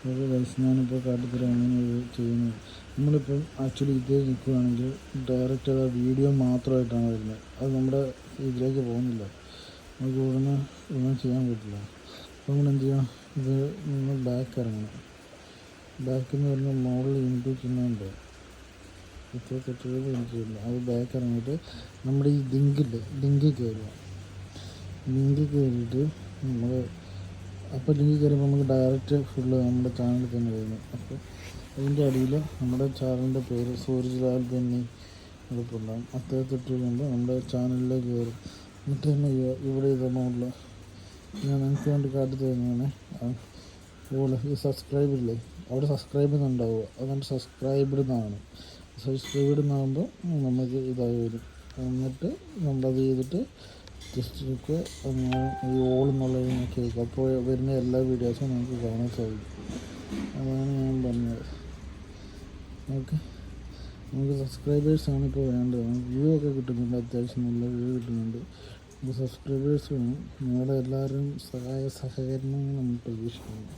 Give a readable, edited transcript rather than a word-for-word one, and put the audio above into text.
ഒരു ഗൈസ് ഞാനിപ്പോൾ കാട്ടിത്തരാം അങ്ങനെ ചെയ്യുന്നത്. നമ്മളിപ്പം ആക്ച്വലി ഇതിൽ നിൽക്കുകയാണെങ്കിൽ ഡയറക്റ്റ് അത് വീഡിയോ മാത്രമായിട്ടാണ് വരുന്നത്. അത് നമ്മുടെ ഇതിലേക്ക് പോകുന്നില്ല. നമുക്ക് ഉടനെ ഒന്നും ചെയ്യാൻ പറ്റില്ല. അപ്പോൾ നമ്മൾ എന്ത് ചെയ്യണം, ഇത് നിങ്ങൾ ബാക്ക് ഇറങ്ങണം. ബാക്ക് എന്ന് പറഞ്ഞാൽ മുകളിൽ ഇൻറ്റു ചിഹ്നമുണ്ട്, ഇപ്പോൾ തെറ്റുകൾ എനിക്കില്ല. അത് ബാക്ക് ഇറങ്ങിയിട്ട് നമ്മുടെ ഈ ലിങ്കിൽ കയറുക. ലിങ്കിൽ കയറിയിട്ട് നമ്മൾ ലിങ്കിൽ കയറുമ്പോൾ നമുക്ക് ഡയറക്റ്റ് ഫുള്ള് നമ്മുടെ ചാനലിൽ തന്നെ വരുന്നു. അപ്പോൾ അതിൻ്റെ അടിയിൽ നമ്മുടെ ചാനലിൻ്റെ പേര് സൂരജ്ലാൽ ബെന്നി അതിപ്പോൾ ഉണ്ടാകും. അദ്ദേഹത്തിട്ട് കഴിയുമ്പോൾ നമ്മുടെ ചാനലിലേക്ക് കയറും. എന്നിട്ട് തന്നെ ഇവിടെ ഇതൊന്നുമില്ല, ഞാൻ എനിക്ക് വേണ്ടി കാട്ടി തരുന്നതാണ്. അതുപോലെ ഈ സബ്സ്ക്രൈബില്ലേ, അവിടെ സബ്സ്ക്രൈബ് എന്നുണ്ടാവുക, അതുകൊണ്ട് സബ്സ്ക്രൈബ്ഡ് എന്നാണ്. സബ്സ്ക്രൈബ്ഡ് എന്നാകുമ്പോൾ നമുക്ക് ഇതായി വരും. എന്നിട്ട് നമ്മളത് ചെയ്തിട്ട് ജസ്റ്റ് എടുക്കുക, ഈ ഓൾ എന്നുള്ളത് കേൾക്കുക. അപ്പോൾ വരുന്ന എല്ലാ വീഡിയോസും നമുക്ക് കാണാൻ സാധിക്കും. അതാണ് ഞാൻ പറഞ്ഞത്. നമുക്ക് സബ്സ്ക്രൈബേഴ്സാണ് ഇപ്പോൾ വേണ്ടത്. നമുക്ക് വ്യൂ ഒക്കെ കിട്ടുന്നുണ്ട്, അത്യാവശ്യം നല്ല വ്യൂ കിട്ടുന്നുണ്ട്. നമുക്ക് സബ്സ്ക്രൈബേഴ്സ് വേണം. നിങ്ങളുടെ എല്ലാവരും സഹകരണം നമ്മൾ പ്രതീക്ഷിക്കുന്നു.